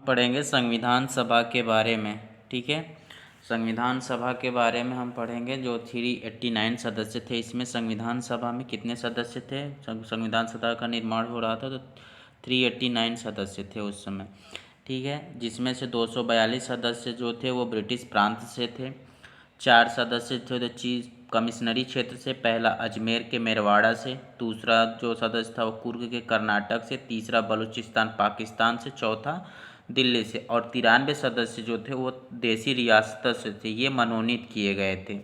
पढ़ेंगे संविधान सभा के बारे में। ठीक है, संविधान सभा के बारे में हम पढ़ेंगे। जो 389 सदस्य थे, इसमें संविधान सभा में कितने सदस्य थे? संविधान सभा का निर्माण हो रहा था तो 389 सदस्य थे उस समय। ठीक है, जिसमें से 242 सदस्य जो थे वो ब्रिटिश प्रांत से थे, 4 सदस्य थे तो चीफ कमिश्नरी क्षेत्र से, पहला अजमेर के मेरवाड़ा से, दूसरा जो सदस्य था वो कुर्ग के कर्नाटक से, तीसरा बलूचिस्तान पाकिस्तान से, चौथा दिल्ली से, और 93 सदस्य जो थे वो देसी रियासत से थे। ये मनोनीत किए गए थे।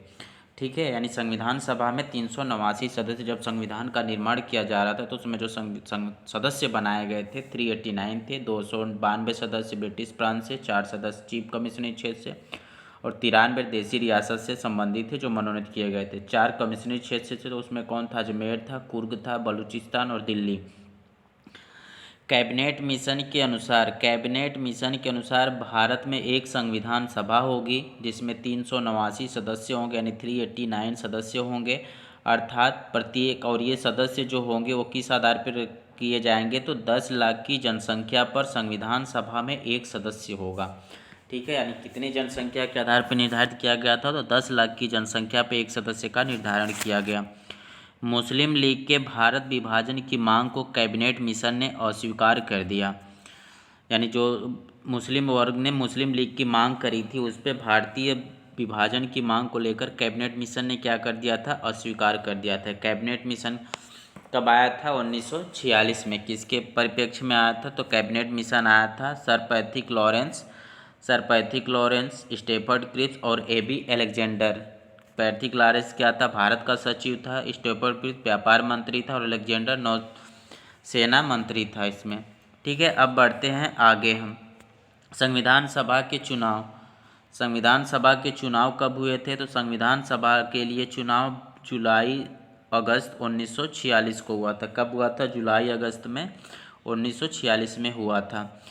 ठीक है, यानी संविधान सभा में 389 सदस्य, जब संविधान का निर्माण किया जा रहा था तो उसमें जो सदस्य बनाए गए थे 389 थे। 292 सदस्य ब्रिटिश प्रांत से, 4 सदस्य चीफ कमिश्नरी क्षेत्र से और 93 देसी रियासत से संबंधित थे जो मनोनीत किए गए थे। 4 कमिश्नरी क्षेत्र से तो उसमें कौन था? अजमेर था, कुर्ग था, बलूचिस्तान और दिल्ली। कैबिनेट मिशन के अनुसार भारत में एक संविधान सभा होगी जिसमें 389 सदस्य होंगे, यानी 389 सदस्य होंगे अर्थात प्रत्येक। और ये सदस्य जो होंगे वो किस आधार पर किए जाएंगे? तो 10 लाख की जनसंख्या पर संविधान सभा में एक सदस्य होगा। ठीक है, यानी कितनी जनसंख्या के आधार पर निर्धारित किया गया था? तो 10 लाख की जनसंख्या पर एक सदस्य का निर्धारण किया गया। मुस्लिम लीग के भारत विभाजन की मांग को कैबिनेट मिशन ने अस्वीकार कर दिया। यानी जो मुस्लिम वर्ग ने मुस्लिम लीग की मांग करी थी उस पर भारतीय विभाजन की मांग को लेकर कैबिनेट मिशन ने क्या कर दिया था? अस्वीकार कर दिया था। कैबिनेट मिशन कब आया था? 1946 में। किसके परिप्रेक्ष्य में आया था? तो कैबिनेट मिशन आया था sir Pethick Lawrence, Stafford Cripps और एबी अलेक्जेंडर। पैथिक लॉरेंस क्या था? भारत का सचिव था, स्टेफर्ड क्रिप्स व्यापार मंत्री था और अलेक्जेंडर नौसेना मंत्री था इसमें। ठीक है, अब बढ़ते हैं आगे हम। संविधान सभा के चुनाव कब हुए थे? तो संविधान सभा के लिए चुनाव जुलाई अगस्त 1946 को हुआ था। कब हुआ था? जुलाई अगस्त में 1946 में हुआ था।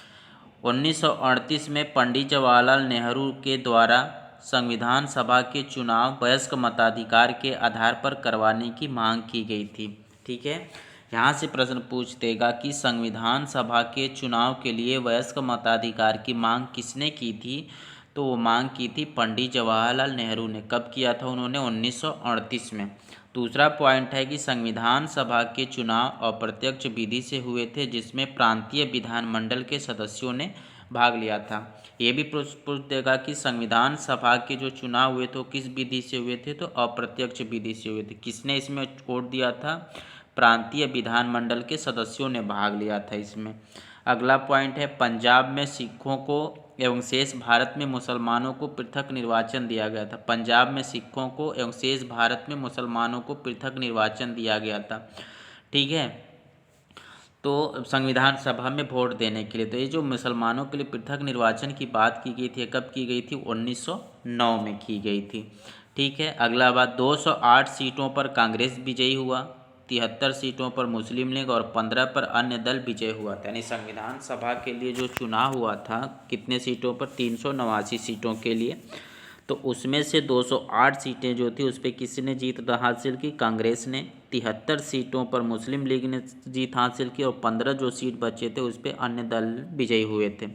1938 में पंडित जवाहरलाल नेहरू के द्वारा संविधान सभा के चुनाव वयस्क मताधिकार के आधार पर करवाने की मांग की गई थी। ठीक है, यहाँ से प्रश्न पूछ देगा कि संविधान सभा के चुनाव के लिए वयस्क मताधिकार की मांग किसने की थी? तो वो मांग की थी पंडित जवाहरलाल नेहरू ने। कब किया था उन्होंने? 1938 में। दूसरा पॉइंट है कि संविधान सभा के चुनाव अप्रत्यक्ष विधि से हुए थे जिसमें प्रांतीय विधानमंडल के सदस्यों ने भाग लिया था। ये भी पूछ देगा कि संविधान सभा के जो चुनाव हुए थे वो किस विधि से हुए थे? तो अप्रत्यक्ष विधि से हुए थे। किसने इसमें वोट दिया था? प्रांतीय विधानमंडल के सदस्यों ने भाग लिया था इसमें। अगला पॉइंट है पंजाब में सिखों को एवं शेष भारत में मुसलमानों को पृथक निर्वाचन दिया गया था। पंजाब में सिखों को एवं शेष भारत में मुसलमानों को पृथक निर्वाचन दिया गया था। ठीक है, तो संविधान सभा में वोट देने के लिए। तो ये जो मुसलमानों के लिए पृथक निर्वाचन की बात की गई थी, कब की गई थी? 1909 में की गई थी। ठीक है, अगला बात, 208 सीटों पर कांग्रेस विजयी हुआ, 73 सीटों पर मुस्लिम लीग और 15 पर अन्य दल विजय हुआ था। यानी संविधान सभा के लिए जो चुनाव हुआ था कितने सीटों पर? 389 सीटों के लिए। तो उसमें से 208 सीटें जो थी उस पर किसने जीत हासिल की? कांग्रेस ने। 73 सीटों पर मुस्लिम लीग ने जीत हासिल की और 15 जो सीट बचे थे उस पर अन्य दल विजयी हुए थे।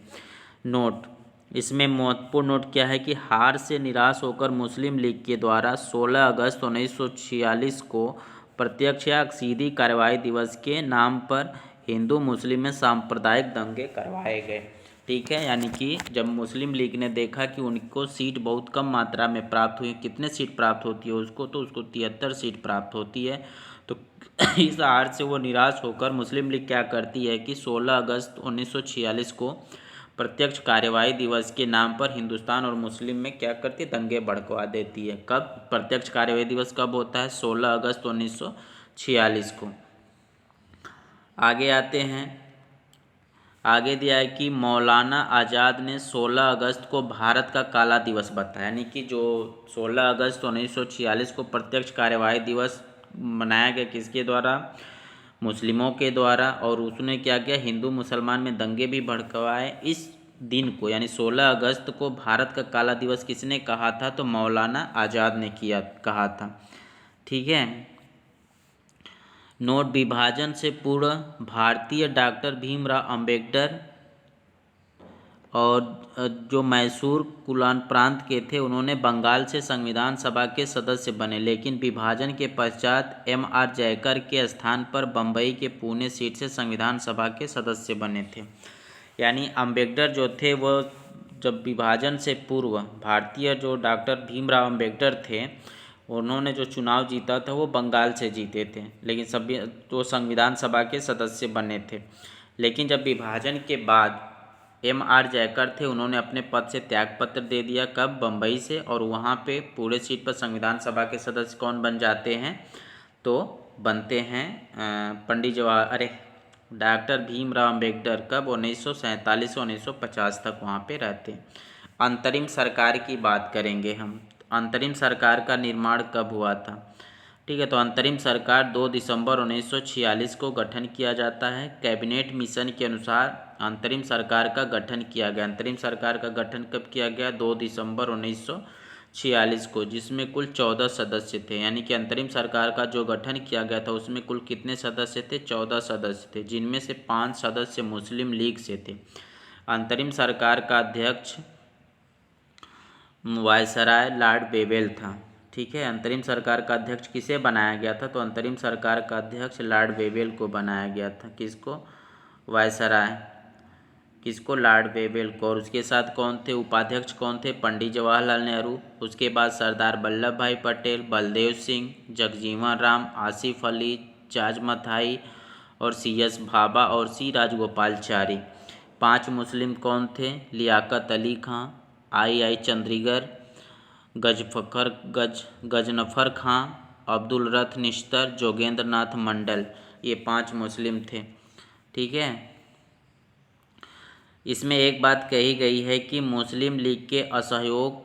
नोट, इसमें महत्वपूर्ण नोट क्या है कि हार से निराश होकर मुस्लिम लीग के द्वारा 16 अगस्त 1946 को प्रत्यक्ष या सीधी कार्रवाई दिवस के नाम पर हिंदू मुस्लिम में सांप्रदायिक दंगे करवाए गए। ठीक है, यानी कि जब मुस्लिम लीग ने देखा कि उनको सीट बहुत कम मात्रा में प्राप्त हुई, कितने सीट प्राप्त होती है उसको? तो उसको 73 सीट प्राप्त होती है। तो इस हार से वो निराश होकर मुस्लिम लीग क्या करती है कि 16 अगस्त 1946 को प्रत्यक्ष कार्यवाही दिवस के नाम पर हिंदुस्तान और मुस्लिम में क्या करती है? दंगे भड़कवा देती है। कब प्रत्यक्ष कार्यवाही दिवस कब होता है? 16 अगस्त 1946 को। आगे आते हैं। आगे दिया है कि मौलाना आज़ाद ने 16 अगस्त को भारत का काला दिवस बताया। यानी कि जो 16 अगस्त 1946 को प्रत्यक्ष कार्यवाही दिवस मनाया गया किसके द्वारा? मुस्लिमों के द्वारा। और उसने क्या किया? हिंदू मुसलमान में दंगे भी भड़कवाए। इस दिन को यानी 16 अगस्त को भारत का काला दिवस किसने कहा था? तो मौलाना आज़ाद ने कहा था। ठीक है, नोट, विभाजन से पूर्व भारतीय डॉक्टर भीमराव अंबेडकर और जो मैसूर कुलान प्रांत के थे उन्होंने बंगाल से संविधान सभा के सदस्य बने, लेकिन विभाजन के पश्चात M.R. जयकर के स्थान पर बम्बई के पुणे सीट से संविधान सभा के सदस्य बने थे। यानी अम्बेडकर जो थे वो जब विभाजन से पूर्व भारतीय जो डॉक्टर भीमराव अम्बेडकर थे उन्होंने जो चुनाव जीता था वो बंगाल से जीते थे, लेकिन सभी तो संविधान सभा के सदस्य बने थे। लेकिन जब विभाजन के बाद M.R. जयकर थे उन्होंने अपने पद से त्यागपत्र दे दिया, कब? बम्बई से। और वहाँ पे पूरे सीट पर संविधान सभा के सदस्य कौन बन जाते हैं? तो बनते हैं डॉक्टर भीमराव अम्बेडकर। कब? 1947 से 1950 तक वहाँ पे रहते हैं। अंतरिम सरकार की बात करेंगे हम। अंतरिम सरकार का निर्माण कब हुआ था? ठीक है, तो अंतरिम सरकार 2 दिसंबर 1946 को गठन किया जाता है। कैबिनेट मिशन के अनुसार अंतरिम सरकार का गठन किया गया। अंतरिम सरकार का गठन कब किया गया? 2 दिसंबर 1946 को, जिसमें कुल 14 सदस्य थे। यानी कि अंतरिम सरकार का जो गठन किया गया था उसमें कुल कितने सदस्य थे? 14 सदस्य थे, जिनमें से 5 सदस्य मुस्लिम लीग से थे। अंतरिम सरकार का अध्यक्ष वायसराय लॉर्ड वेवेल था। ठीक है, अंतरिम सरकार का अध्यक्ष किसे बनाया गया था? तो अंतरिम सरकार का अध्यक्ष लॉर्ड वेवेल को बनाया गया था। किसको? वायसराय। किसको? लॉर्ड वेवेल को। और उसके साथ कौन थे? उपाध्यक्ष कौन थे? पंडित जवाहरलाल नेहरू। उसके बाद सरदार वल्लभ भाई पटेल, बलदेव सिंह, जगजीवन राम, आसिफ अली, जाज मथाई और C.S. भाभा और C. राजगोपालचारी। 5 मुस्लिम कौन थे? लियाकत अली खां, I. चंद्रीगर, गजनफर खां, अब्दुल रथ निश्तर, जोगेंद्र नाथ मंडल। ये 5 मुस्लिम थे। ठीक है, इसमें एक बात कही गई है कि मुस्लिम लीग के असहयोग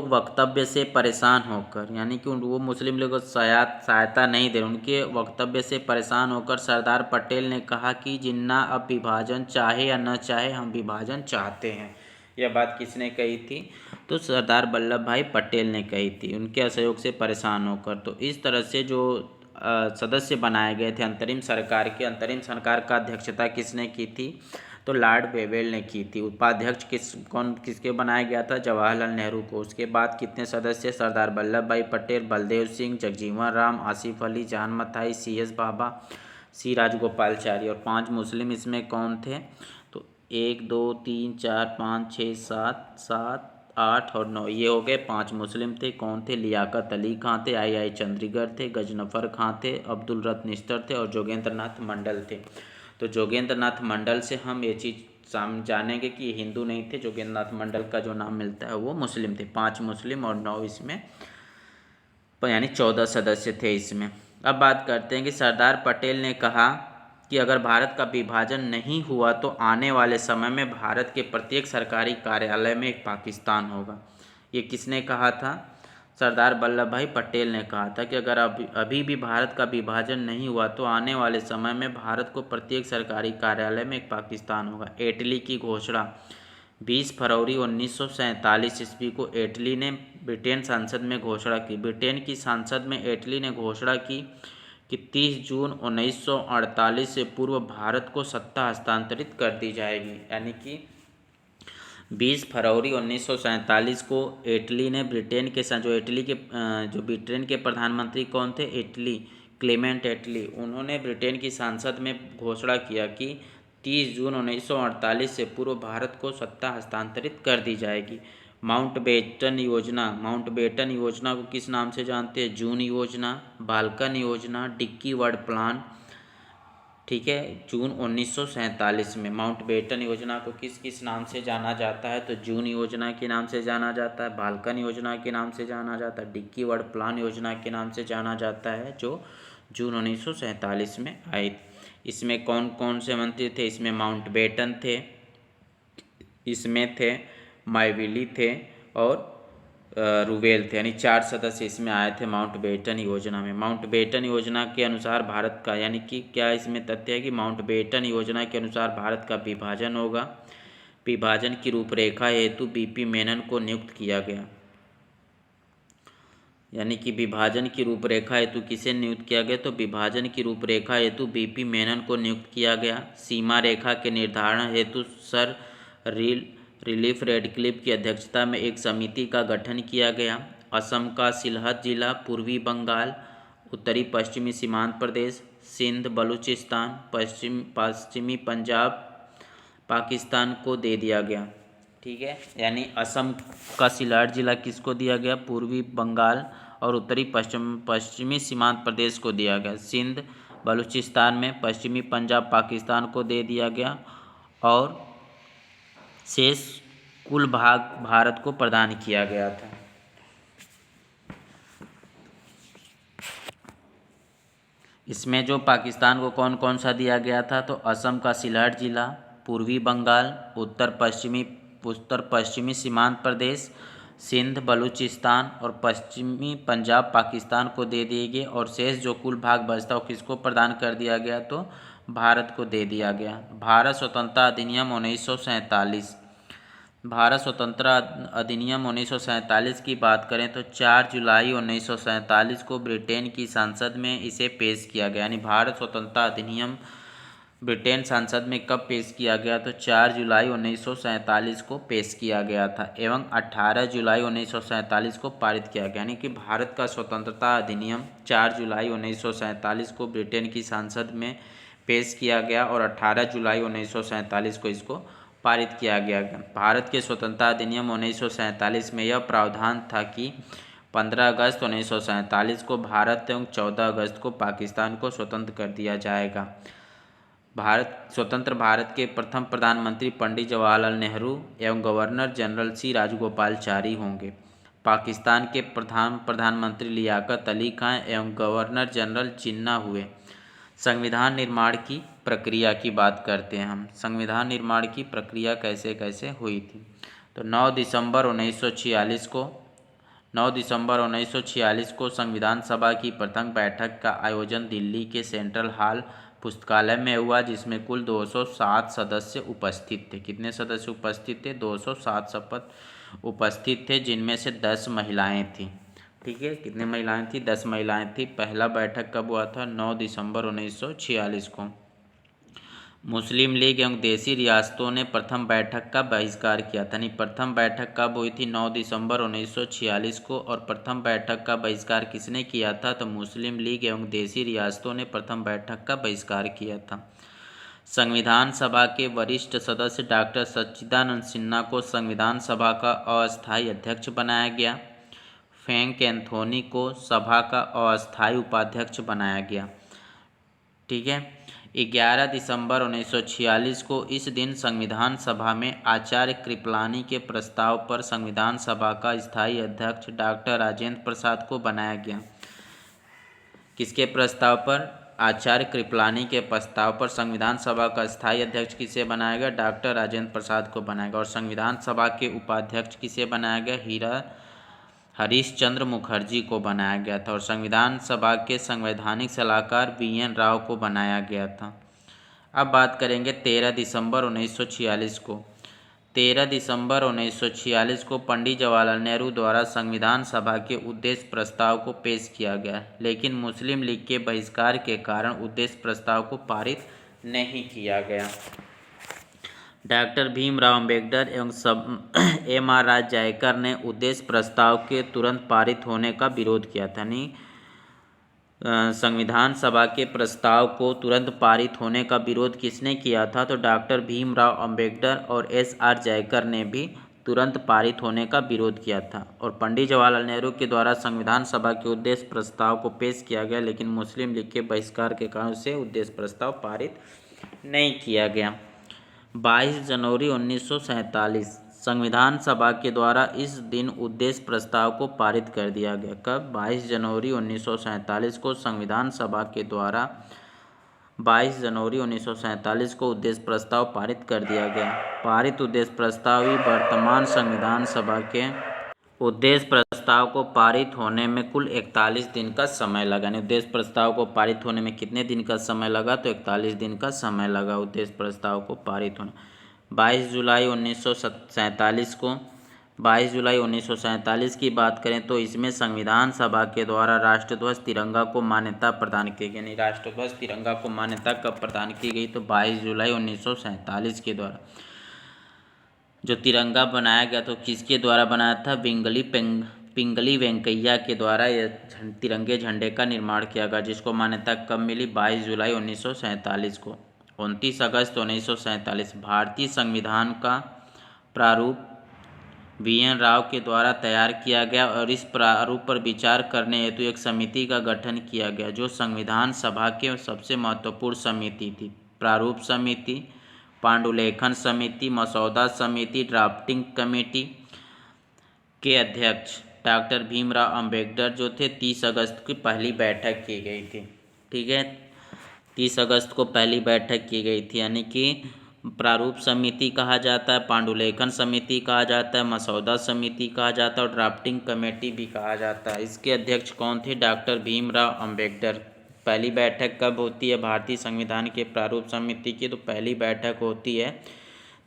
वक्तव्य से परेशान होकर, यानी कि वो मुस्लिम लीग को सहायता नहीं दे रहे, उनके वक्तव्य से परेशान होकर सरदार पटेल ने कहा कि जिन्ना अब विभाजन चाहे या न चाहे हम विभाजन चाहते हैं। यह बात किसने कही थी? तो सरदार वल्लभ भाई पटेल ने कही थी, उनके असहयोग से परेशान होकर। तो इस तरह से जो सदस्य बनाए गए थे अंतरिम सरकार के, अंतरिम सरकार का अध्यक्षता किसने की थी? तो लॉर्ड वेवेल ने की थी। उपाध्यक्ष किसके बनाया गया था? जवाहरलाल नेहरू को। उसके बाद कितने सदस्य? सरदार वल्लभ भाई पटेल, बलदेव सिंह, जगजीवन राम, आसिफ अली, जान मथाई, C.S. भाभा, C. राजगोपालचारी और 5 मुस्लिम इसमें कौन थे? तो 1 2 3 4 5 6 7 8 और 9, ये हो गए 5 मुस्लिम थे। कौन थे? लियाकत अली खां थे, I. चंद्रीगर थे, गजनफर खां थे, अब्दुल रथ निश्तर थे और जोगेंद्र नाथ मंडल थे। तो जोगेंद्र नाथ मंडल से हम ये चीज़ जानेंगे कि ये हिंदू नहीं थे। जोगेंद्र नाथ मंडल का जो नाम मिलता है वो मुस्लिम थे। 5 मुस्लिम और 9 इसमें, यानी 14 सदस्य थे इसमें। अब बात करते हैं कि सरदार पटेल ने कहा कि अगर भारत का विभाजन नहीं हुआ तो आने वाले समय में भारत के प्रत्येक सरकारी कार्यालय में एक पाकिस्तान होगा। ये किसने कहा था? सरदार वल्लभ भाई पटेल ने कहा था कि अगर अभी भी भारत का विभाजन नहीं हुआ तो आने वाले समय में भारत को प्रत्येक सरकारी कार्यालय में एक पाकिस्तान होगा। एटली की घोषणा 20 फरवरी 1947 ईस्वी को एटली ने ब्रिटेन संसद में घोषणा की। ब्रिटेन की संसद में एटली ने घोषणा की कि 30 जून 1948 से पूर्व भारत को सत्ता हस्तांतरित कर दी जाएगी। यानी कि 20 फरवरी 1947 को इटली ने ब्रिटेन के साथ, जो ब्रिटेन के प्रधानमंत्री कौन थे? इटली, क्लेमेंट एटली, उन्होंने ब्रिटेन की संसद में घोषणा किया कि 30 जून 1948 से पूर्व भारत को सत्ता हस्तांतरित कर दी जाएगी। माउंटबेटन योजना को किस नाम से जानते हैं? जून योजना, बाल्कन योजना, डिक्की वर्ड प्लान। ठीक है, जून 1947 में माउंटबेटन योजना को किस नाम से जाना जाता है? तो जून योजना के नाम से जाना जाता है, बाल्कन योजना के नाम से जाना जाता है, डिक्की वर्ड प्लान योजना के नाम से जाना जाता है, जो जून 1947 में आई। इसमें कौन कौन से मंत्री थे? इसमें माउंटबेटन थे, इसमें थे माइविली थे और रूवेल थे, यानी 4 सदस्य इसमें आए थे माउंटबेटन योजना में। माउंटबेटन योजना के अनुसार भारत का, यानी कि क्या इसमें तथ्य है कि माउंटबेटन योजना के अनुसार भारत का विभाजन होगा। विभाजन की रूपरेखा हेतु BP मेनन को नियुक्त किया गया। यानी कि विभाजन की रूपरेखा हेतु किसे नियुक्त किया गया? तो विभाजन की रूपरेखा हेतु बीपी मेनन को नियुक्त किया गया। सीमा रेखा के निर्धारण हेतु सर रिलीफ रेडक्लिफ की अध्यक्षता में एक समिति का गठन किया गया। असम का सिलहट जिला पूर्वी बंगाल, उत्तरी पश्चिमी सीमांत प्रदेश, सिंध, बलूचिस्तान, पश्चिमी पंजाब, पाकिस्तान को दे दिया गया। ठीक है, यानी असम का सिलहट जिला किसको दिया गया? पूर्वी बंगाल और उत्तरी पश्चिमी सीमांत प्रदेश को दिया गया। सिंध, बलूचिस्तान में, पश्चिमी पंजाब, पाकिस्तान को दे दिया गया और शेष कुल भाग भारत को प्रदान किया गया था। इसमें जो पाकिस्तान को कौन कौन सा दिया गया था? तो असम का सिलहट जिला, पूर्वी बंगाल, उत्तर पश्चिमी सीमांत प्रदेश, सिंध, बलूचिस्तान और पश्चिमी पंजाब पाकिस्तान को दे दिए गए और शेष जो कुल भाग बचता वो किसको प्रदान कर दिया गया? तो भारत को दे दिया गया। भारत स्वतंत्रता अधिनियम 1947। भारत स्वतंत्रता अधिनियम 1947 की बात करें तो 4 जुलाई 1947 को ब्रिटेन की संसद में इसे पेश किया गया। यानी भारत स्वतंत्रता अधिनियम ब्रिटेन संसद में कब पेश किया गया? तो 4 जुलाई 1947 को पेश किया गया था एवं 18 जुलाई 1947 को पारित किया गया। यानी कि भारत का स्वतंत्रता अधिनियम 4 जुलाई 1947 को ब्रिटेन की संसद में पेश किया गया और 18 जुलाई 1947 को इसको पारित किया गया। भारत के स्वतंत्रता अधिनियम 1947 में यह प्रावधान था कि 15 अगस्त 1947 को भारत एवं 14 अगस्त को पाकिस्तान को स्वतंत्र कर दिया जाएगा। स्वतंत्र भारत के प्रथम प्रधानमंत्री पंडित जवाहरलाल नेहरू एवं गवर्नर जनरल सी राजगोपालाचारी होंगे। पाकिस्तान के प्रधानमंत्री लियाकत अली खां एवं गवर्नर जनरल जिन्ना हुए। संविधान निर्माण की प्रक्रिया की बात करते हैं हम। संविधान निर्माण की प्रक्रिया कैसे कैसे हुई थी? तो 9 दिसंबर 1946 को संविधान सभा की प्रथम बैठक का आयोजन दिल्ली के सेंट्रल हॉल पुस्तकालय में हुआ, जिसमें कुल 207 सदस्य उपस्थित थे। कितने सदस्य उपस्थित थे? 207 शपथ उपस्थित थे, जिनमें से 10 महिलाएं थीं। ठीक है, कितनी महिलाएं थी? 10 महिलाएं थी। पहला बैठक कब हुआ था? 9 दिसंबर 1946 को। मुस्लिम लीग एवं देशी रियासतों ने प्रथम बैठक का बहिष्कार किया था। यानी प्रथम बैठक कब हुई थी? 9 दिसंबर 1946 को। और प्रथम बैठक का बहिष्कार किसने किया था? तो मुस्लिम लीग एवं देशी रियासतों ने प्रथम बैठक का बहिष्कार किया था। संविधान सभा के वरिष्ठ सदस्य डॉक्टर सच्चिदानंद सिन्हा को संविधान सभा का अस्थायी अध्यक्ष बनाया गया। फ्रैंक एंथोनी को सभा का अस्थायी उपाध्यक्ष बनाया गया। ठीक है, 11 दिसंबर 1946 को इस दिन संविधान सभा में आचार्य कृपलानी के प्रस्ताव पर संविधान सभा का स्थायी अध्यक्ष डॉक्टर राजेंद्र प्रसाद को बनाया गया। किसके प्रस्ताव पर? आचार्य कृपलानी के प्रस्ताव पर संविधान सभा का स्थायी अध्यक्ष किसे बनाया गया? डॉक्टर राजेंद्र प्रसाद को बनाया गया। और संविधान सभा के उपाध्यक्ष किसे बनाया गया? हरीश चंद्र मुखर्जी को बनाया गया था। और संविधान सभा के संवैधानिक सलाहकार VN राव को बनाया गया था। अब बात करेंगे 13 दिसंबर 1946 को। 13 दिसंबर 1946 को पंडित जवाहरलाल नेहरू द्वारा संविधान सभा के उद्देश्य प्रस्ताव को पेश किया गया, लेकिन मुस्लिम लीग के बहिष्कार के कारण उद्देश्य प्रस्ताव को पारित नहीं किया गया। डॉक्टर भीमराव अंबेडकर एवं MR राजजयकर ने उद्देश्य प्रस्ताव के तुरंत पारित होने का विरोध किया था। यानी संविधान सभा के प्रस्ताव को तुरंत पारित होने का विरोध किसने किया था? तो डॉक्टर भीमराव अंबेडकर और SR जयकर ने भी तुरंत पारित होने का विरोध किया था। और पंडित जवाहरलाल नेहरू के द्वारा संविधान सभा के उद्देश्य प्रस्ताव को पेश किया गया, लेकिन मुस्लिम लीग के बहिष्कार के कारण से उद्देश्य प्रस्ताव पारित नहीं किया गया। 22 जनवरी 1947 संविधान सभा के द्वारा इस दिन उद्देश्य प्रस्ताव को पारित कर दिया गया। कब? 22 जनवरी 1947 को संविधान सभा के द्वारा 22 जनवरी 1947 को उद्देश्य प्रस्ताव पारित कर दिया गया। पारित उद्देश्य प्रस्ताव ही वर्तमान संविधान सभा के उद्देश्य प्रस्ताव को पारित होने में कुल 41 दिन का समय लगा। उद्देश्य प्रस्ताव को पारित होने में कितने दिन का समय लगा? तो 41 दिन का समय लगा उद्देश्य प्रस्ताव को पारित होने। 22 जुलाई 1947 को 22 जुलाई 1947 की बात करें तो इसमें संविधान सभा के द्वारा राष्ट्रध्वज तिरंगा को मान्यता प्रदान की गई। यानी राष्ट्रध्वज तिरंगा को मान्यता कब प्रदान की गई? तो 22 जुलाई 1947 के द्वारा जो तिरंगा बनाया गया तो किसके द्वारा बनाया था? पिंगली वेंकैया के द्वारा यह तिरंगे झंडे का निर्माण किया गया, जिसको मान्यता कब मिली? 22 जुलाई 1947 को। 29 अगस्त 1947 भारतीय संविधान का प्रारूप VN राव के द्वारा तैयार किया गया और इस प्रारूप पर विचार करने हेतु एक समिति का गठन किया गया, जो संविधान सभा के सबसे महत्वपूर्ण समिति थी। प्रारूप समिति, पांडुलेखन समिति, मसौदा समिति, ड्राफ्टिंग कमेटी के अध्यक्ष डॉक्टर भीमराव अंबेडकर जो थे 30 अगस्त की पहली बैठक की गई थी। ठीक है, 30 अगस्त को पहली बैठक की गई थी। यानी कि प्रारूप समिति कहा जाता है, पांडुलेखन समिति कहा जाता है, मसौदा समिति कहा जाता है और ड्राफ्टिंग कमेटी भी कहा जाता है। इसके अध्यक्ष कौन थे? डॉक्टर भीमराव अंबेडकर। पहली बैठक कब होती है भारतीय संविधान के प्रारूप समिति की? तो पहली बैठक होती है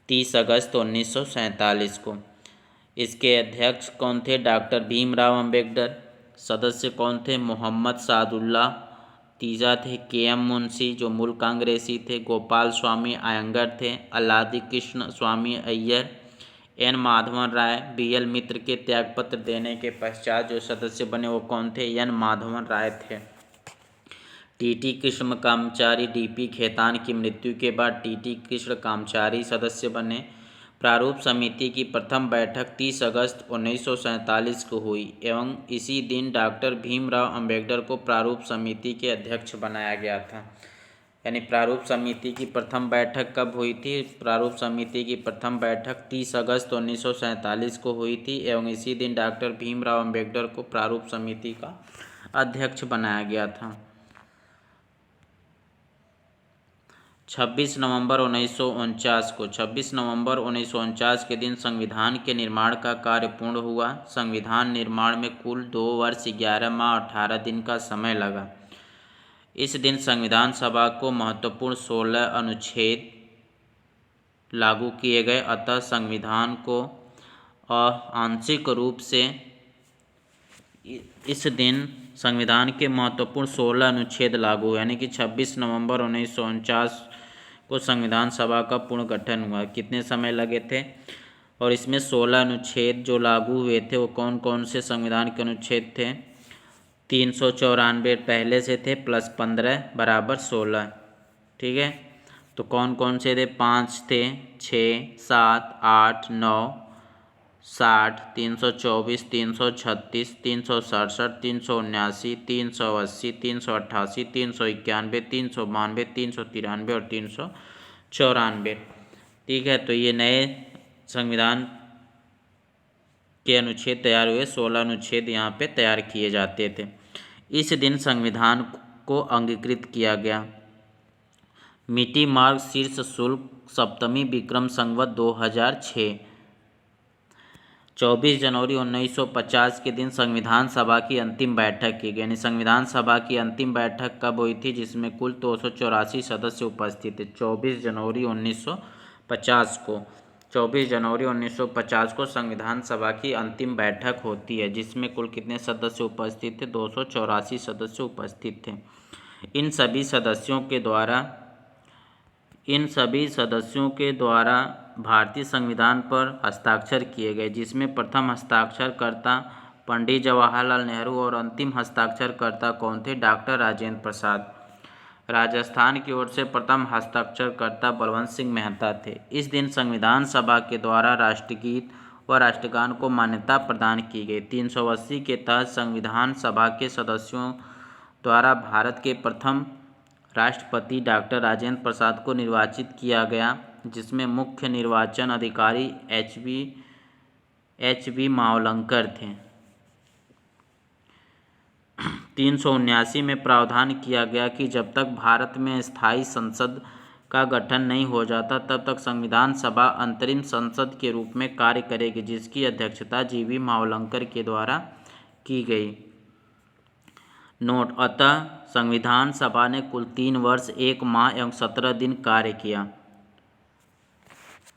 30 अगस्त 1947 को। इसके अध्यक्ष कौन थे? डॉक्टर भीमराव अंबेडकर। सदस्य कौन थे? मोहम्मद सादुल्ला। तीजा थे KM मुंशी जो मूल कांग्रेसी थे। गोपाल स्वामी अयंगर थे। अल्लादी कृष्ण स्वामी अय्यर। N माधवन राय। BL मित्र के त्यागपत्र देने के पश्चात जो सदस्य बने वो कौन थे? N माधवन राय थे। TT कृष्ण कामचारी। DP खेतान की मृत्यु के बाद TT कृष्ण कामचारी सदस्य बने। प्रारूप समिति की प्रथम बैठक 30 अगस्त 1947 को हुई एवं इसी दिन डॉक्टर भीमराव अंबेडकर को प्रारूप समिति के अध्यक्ष बनाया गया था। यानी प्रारूप समिति की प्रथम बैठक कब हुई थी? प्रारूप समिति की प्रथम बैठक 30 अगस्त 1947 को हुई थी एवं इसी दिन डॉक्टर भीमराव अंबेडकर को प्रारूप समिति का अध्यक्ष बनाया गया था। 26 नवंबर 1949 को 26 नवंबर 1949 के दिन संविधान के निर्माण का कार्य पूर्ण हुआ। संविधान निर्माण में कुल 2 वर्ष 11 माह 18 दिन का समय लगा। इस दिन संविधान सभा को महत्वपूर्ण 16 अनुच्छेद लागू किए गए, अतः संविधान को आंशिक रूप से इस दिन संविधान के महत्वपूर्ण 16 अनुच्छेद लागू हुए। यानी कि 26 नवंबर 1949 को संविधान सभा का पूर्ण गठन हुआ। कितने समय लगे थे? और इसमें 16 अनुच्छेद जो लागू हुए थे वो कौन कौन से संविधान के अनुच्छेद थे? 394 पहले से थे प्लस 15 बराबर 16। ठीक है, तो कौन कौन से थे? 5 थे, 6, 7, 8, 9, 60, 324, 336, 367, 379, 380, 388, 391, 392, 393 और 394। ठीक है, तो ये नए संविधान के अनुच्छेद तैयार हुए। 16 अनुच्छेद यहाँ पे तैयार किए जाते थे। इस दिन संविधान को अंगीकृत किया गया। मिति मार्ग शीर्ष शुल्क सप्तमी विक्रम संवत 2006। 24 जनवरी 1950 के दिन संविधान सभा की अंतिम बैठक की गई। यानी संविधान सभा की अंतिम बैठक कब हुई थी? जिसमें कुल 284 सदस्य उपस्थित थे। 24 जनवरी 1950 को 24 जनवरी 1950 को संविधान सभा की अंतिम बैठक होती है, जिसमें कुल कितने सदस्य उपस्थित थे? 284 सदस्य उपस्थित थे। इन सभी सदस्यों के द्वारा भारतीय संविधान पर हस्ताक्षर किए गए, जिसमें प्रथम हस्ताक्षरकर्ता पंडित जवाहरलाल नेहरू और अंतिम हस्ताक्षरकर्ता कौन थे? डॉक्टर राजेंद्र प्रसाद। राजस्थान की ओर से प्रथम हस्ताक्षरकर्ता बलवंत सिंह मेहता थे। इस दिन संविधान सभा के द्वारा राष्ट्रगीत व राष्ट्रगान को मान्यता प्रदान की गई। 380 के तहत संविधान सभा के सदस्यों द्वारा भारत के प्रथम राष्ट्रपति डॉक्टर राजेंद्र प्रसाद को निर्वाचित किया गया, जिसमें मुख्य निर्वाचन अधिकारी एच बी मावलंकर थे। 379 में प्रावधान किया गया कि जब तक भारत में स्थायी संसद का गठन नहीं हो जाता तब तक संविधान सभा अंतरिम संसद के रूप में कार्य करेगी, जिसकी अध्यक्षता GV मावलंकर के द्वारा की गई। नोट: अतः संविधान सभा ने कुल 3 वर्ष 1 माह एवं 17 दिन कार्य किया।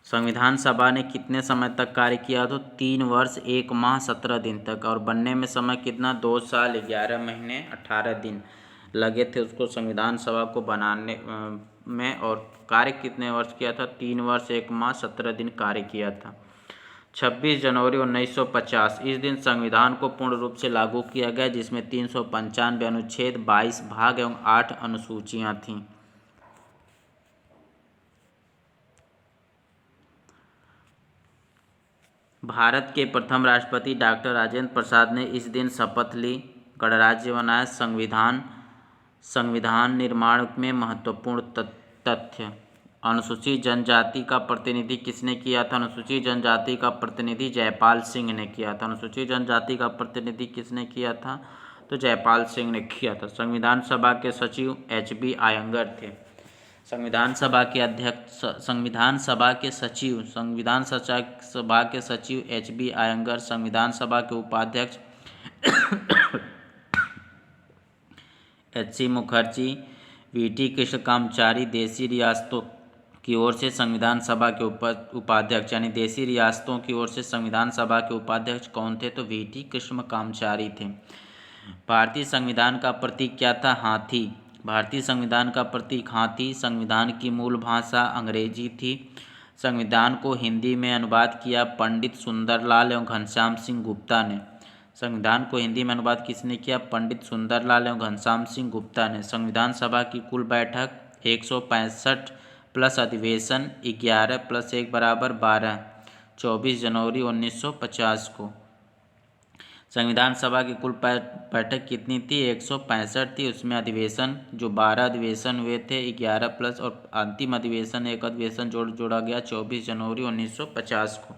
संविधान सभा ने कितने समय तक कार्य किया? तो 3 वर्ष 1 माह 17 दिन तक। और बनने में समय कितना? 2 साल 11 महीने 18 दिन लगे थे उसको संविधान सभा को बनाने में। और कार्य कितने वर्ष किया था? 3 वर्ष 1 माह 17 दिन कार्य किया था। 26 जनवरी 1950 इस दिन संविधान को पूर्ण रूप से लागू किया गया, जिसमें 395 अनुच्छेद, 22 भाग एवं 8 अनुसूचियां थीं। भारत के प्रथम राष्ट्रपति डॉक्टर राजेंद्र प्रसाद ने इस दिन शपथ ली। गणराज्य बनाया। संविधान निर्माण में महत्वपूर्ण तथ्य। अनुसूचित जनजाति का प्रतिनिधि किसने किया था? अनुसूचित जनजाति का प्रतिनिधि जयपाल सिंह ने किया था। अनुसूचित जनजाति का प्रतिनिधि किसने किया था? तो जयपाल सिंह ने किया था। संविधान सभा के सचिव HB आयंगर थे। संविधान सभा के अध्यक्ष संविधान सभा के सचिव HB आयंगर। संविधान सभा के उपाध्यक्ष HC मुखर्जी। VT कृष्णकामचारी। देशी रियासतों की ओर से संविधान सभा के उपाध्यक्ष यानी देशी रियासतों की ओर से संविधान सभा के उपाध्यक्ष कौन थे? तो VT कृष्णकामचारी थे। भारतीय संविधान का प्रतीक क्या था? हाथी। भारतीय संविधान का प्रतीक हाथी। संविधान की मूल भाषा अंग्रेजी थी। संविधान को हिंदी में अनुवाद किया पंडित सुंदरलाल एवं घनश्याम सिंह गुप्ता ने। संविधान को हिंदी में अनुवाद किसने किया? पंडित सुंदरलाल एवं घनश्याम सिंह गुप्ता ने। संविधान सभा की कुल बैठक 165 प्लस अधिवेशन 11 प्लस 1 बराबर 12, 24 जनवरी 1950 को। संविधान सभा की कुल बैठक कितनी थी? 165 थी। उसमें अधिवेशन जो 12 अधिवेशन हुए थे 11 प्लस और अंतिम अधिवेशन एक अधिवेशन जोड़ा गया 24 जनवरी 1950 को।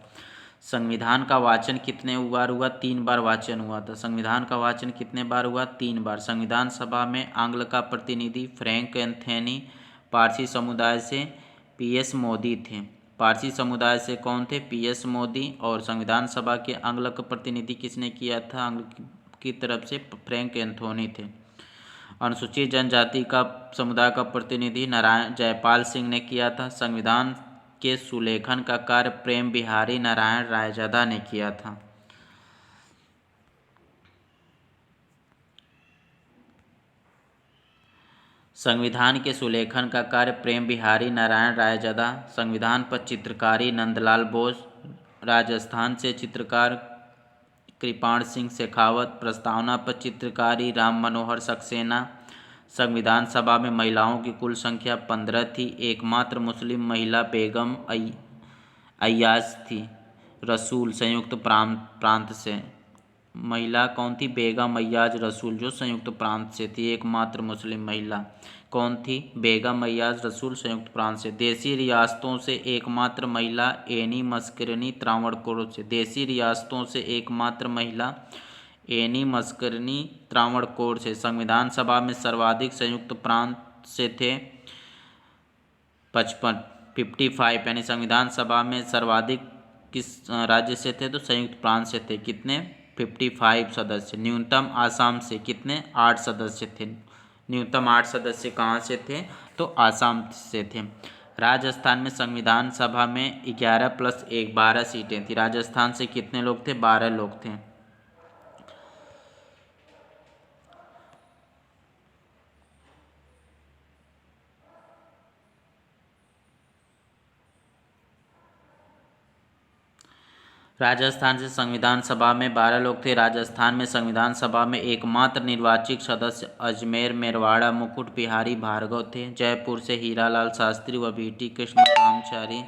संविधान का वाचन कितने बार हुआ? 3 बार वाचन हुआ था। संविधान का वाचन कितने बार हुआ? 3 बार। संविधान सभा में आंग्ल का प्रतिनिधि फ्रैंक एंथनी, पारसी समुदाय से PS मोदी थे। पारसी समुदाय से कौन थे? PS मोदी। और संविधान सभा के आंग्ल का प्रतिनिधि किसने किया था? आंग्ल की तरफ से फ्रैंक एंथोनी थे। अनुसूचित जनजाति का समुदाय का प्रतिनिधि जयपाल सिंह ने किया था। संविधान के सुलेखन का कार्य प्रेम बिहारी नारायण रायजादा ने किया था। संविधान के सुलेखन का कार्य प्रेम बिहारी नारायण रायजादा। संविधान पर चित्रकारी नंदलाल बोस। राजस्थान से चित्रकार कृपाण सिंह शेखावत। प्रस्तावना पर चित्रकारी राम मनोहर सक्सेना। संविधान सभा में महिलाओं की कुल संख्या 15 थी। एकमात्र मुस्लिम महिला बेगम अय्याज थी रसूल, संयुक्त प्रांत से। महिला कौन थी? बेगम अय्याज रसूल, जो संयुक्त प्रांत से थी। एकमात्र मुस्लिम महिला कौन थी? बेगम अय्याज रसूल, संयुक्त प्रांत से। देशी रियासतों से एकमात्र महिला एनी मस्करनी त्रावणकोर से। देशी रियासतों से एकमात्र महिला एनी मस्करनी त्रावणकोर से। संविधान सभा में सर्वाधिक संयुक्त प्रांत से थे 55 यानी संविधान सभा में सर्वाधिक किस राज्य से थे? तो संयुक्त प्रांत से थे। कितने? 55 सदस्य। न्यूनतम आसाम से कितने? 8 सदस्य थे। न्यूनतम 8 सदस्य कहाँ से थे? तो आसाम से थे। राजस्थान में संविधान सभा में 11 प्लस 1 12 सीटें थी। राजस्थान से कितने लोग थे? 12 लोग थे। राजस्थान से संविधान सभा में 12 लोग थे। राजस्थान में संविधान सभा में एकमात्र निर्वाचित सदस्य अजमेर मेरवाड़ा मुकुट बिहारी भार्गव थे। जयपुर से हीरालाल शास्त्री व VT कृष्णकामचारी।